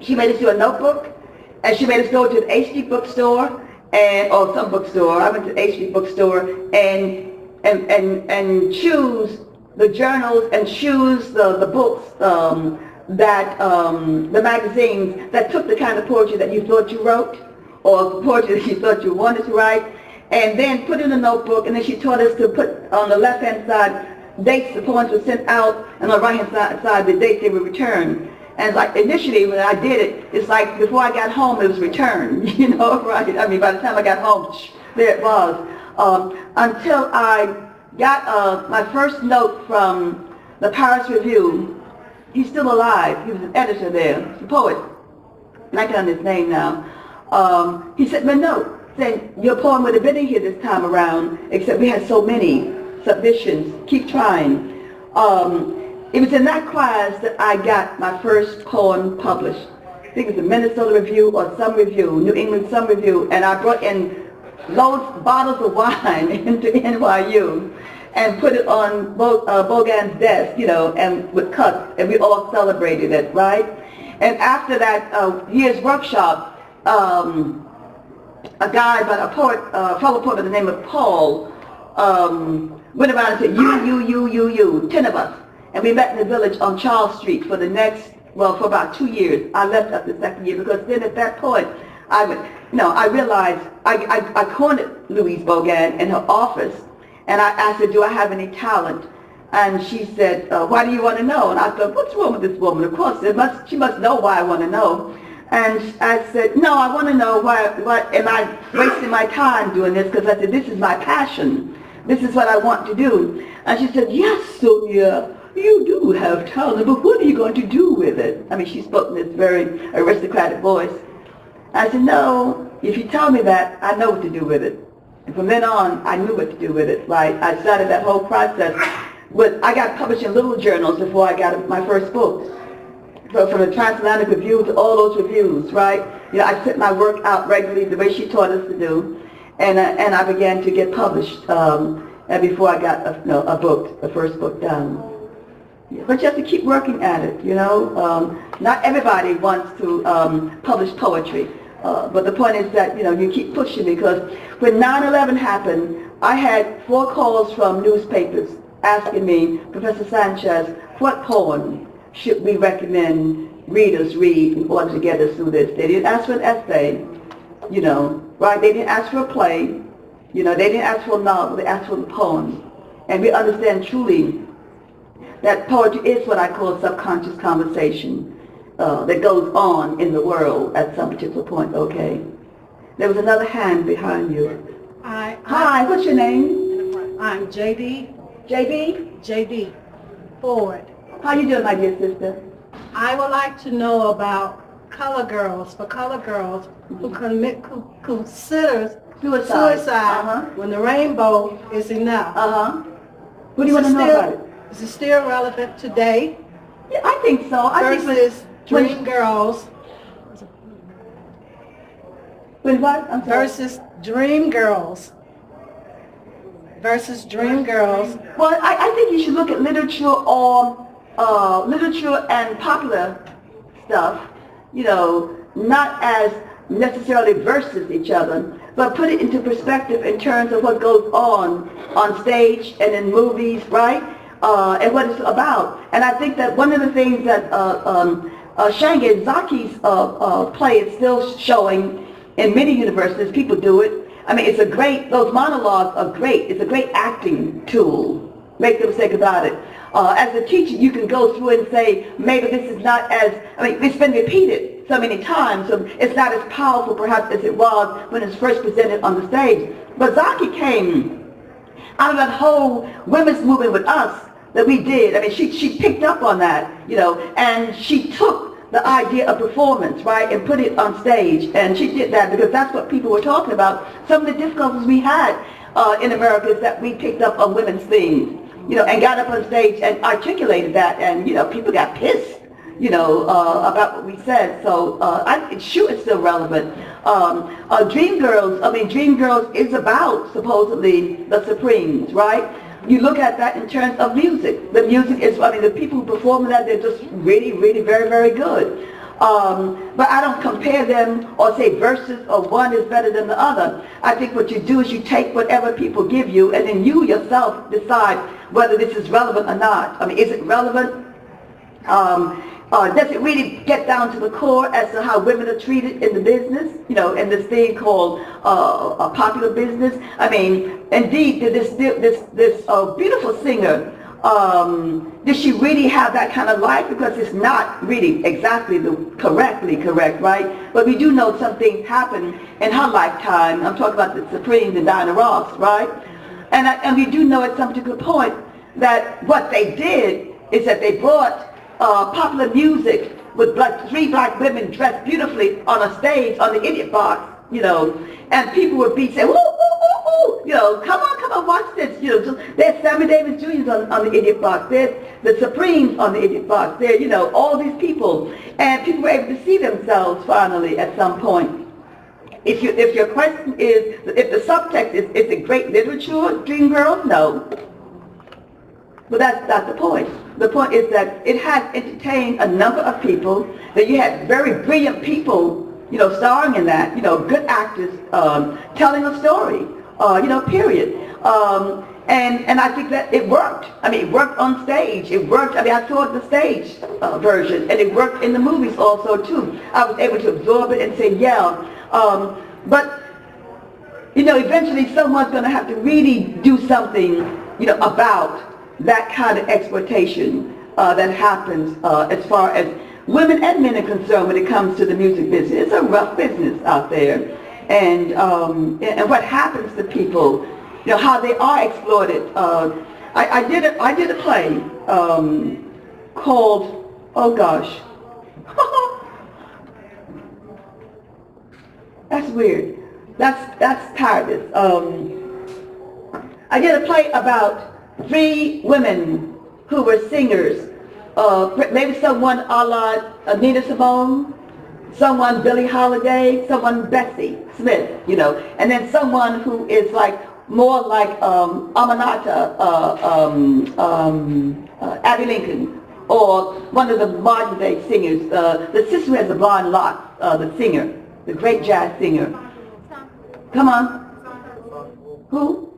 she made us do a notebook, and she made us go to the HD bookstore, or some bookstore. I went to the HD bookstore and choose the journals and choose the books the magazines that took the kind of poetry that you thought you wrote, or poetry that you thought you wanted to write, and then put in a notebook. And then she taught us to put on the left-hand side dates the poems were sent out, and on the right-hand side the dates they were returned. And like initially when I did it, it's like before I got home it was returned, you know, right? I mean, by the time I got home, there it was. Until I got my first note from the Paris Review. He's still alive. He was an editor there. He's a poet. And I can't his name now. He sent me a note saying, your poem would have been in here this time around, except we had so many submissions. Keep trying. It was in that class that I got my first poem published. I think it was the Minnesota Review or some review, New England some review, and I brought in bottles of wine into NYU and put it on Bogan's desk, you know, and with cups, and we all celebrated it, right? And after that year's workshop, a guy, a fellow poet by the name of Paul, went around and said, you, 10 of us. And we met in the village on Charles Street for the next, for about 2 years. I left after the second year because then at that point, I realized I cornered Louise Bogan in her office, and I asked her, do I have any talent? And she said, why do you want to know? And I thought, what's wrong with this woman? Of course, she must know why I want to know. And I said, no, I want to know why am I wasting my time doing this? Because I said, this is my passion. This is what I want to do. And she said, yes, Sonia, you do have talent, but what are you going to do with it? I mean, she spoke in this very aristocratic voice. I said, no, if you tell me that, I know what to do with it. And from then on, I knew what to do with it, right? I started that whole process. But I got published in little journals before I got my first book. So from the Transatlantic Review to all those reviews, right? You know, I sent my work out regularly the way she taught us to do. And I began to get published and before I got the first book done. But you have to keep working at it, you know. Not everybody wants to publish poetry. But the point is that, you know, you keep pushing, because when 9/11 happened, I had 4 calls from newspapers asking me, Professor Sanchez, what poem should we recommend readers read in order to get us through this? They didn't ask for an essay, you know, right? They didn't ask for a play, you know, they didn't ask for a novel, they asked for the poem. And we understand truly that poetry is what I call subconscious conversation that goes on in the world at some particular point, okay? There was another hand behind you. Hi, what's your name? I'm JD. JB? JD Ford. How you doing, my dear sister? I would like to know about color girls, who considers suicide when the rainbow is enough. What do you want to know about it? Is it still relevant today? Yeah, I think so. Versus dream girls. When what? I'm sorry. Versus dream girls. Well, I think you should look at literature or literature and popular stuff, you know, not as necessarily versus each other, but put it into perspective in terms of what goes on stage and in movies, right? And what it's about. And I think that one of the things that Zaki's play is still showing in many universities, people do it. I mean, those monologues are great. It's a great acting tool. Make no mistake about it. As a teacher, you can go through and say, maybe this is not it's been repeated so many times, so it's not as powerful perhaps as it was when it's first presented on the stage. But Zaki came out of that whole women's movement with us that we did. I mean, she picked up on that, you know, and she took the idea of performance, right, and put it on stage. And she did that because that's what people were talking about. Some of the difficulties we had in America is that we picked up on women's themes, you know, and got up on stage and articulated that, and, you know, people got pissed, you know, about what we said. So it's still relevant. Dreamgirls is about, supposedly, the Supremes, right? You look at that in terms of music. The music is, the people who perform that, they're just really, really very, very good. But I don't compare them or say versus or one is better than the other. I think what you do is you take whatever people give you and then you yourself decide whether this is relevant or not. I mean, is it relevant? Does it really get down to the core as to how women are treated in the business, you know, in this thing called a popular business? I mean, indeed, this beautiful singer, did she really have that kind of life? Because it's not really exactly correctly correct, right? But we do know something happened in her lifetime. I'm talking about the Supremes and Diana Ross, right? And we do know at some particular point that what they did is that they brought popular music with three black women dressed beautifully on a stage on the Idiot Box, you know, and people would be saying, woo, woo, woo, woo, you know, come on, watch this, you know. There's Sammy Davis Jr. on the Idiot Box, there's the Supremes on the Idiot Box, there, you know, all these people, and people were able to see themselves finally at some point. If your question is, if the subtext is it great literature, Dream Girl? No. But that's not the point. The point is that it has entertained a number of people, that you had very brilliant people, you know, starring in that, you know, good actors telling a story, you know, period. And I think that it worked. I mean, it worked on stage. It worked, I mean, I saw the stage version, and it worked in the movies also, too. I was able to absorb it and say, yeah. But, you know, eventually someone's going to have to really do something, you know, about that kind of exploitation that happens as far as women and men are concerned when it comes to the music business. It's a rough business out there. And what happens to people, you know, how they are exploited. I did a play called, oh gosh, that's weird. That's tiredness. I did a play about 3 women who were singers. Maybe someone a la Nina Simone, someone Billie Holiday, someone Bessie Smith, you know, and then someone who is like more like Aminata, Abby Lincoln, or one of the modern day singers, the sister who has the blonde locks, the singer, the great jazz singer. Come on. Who?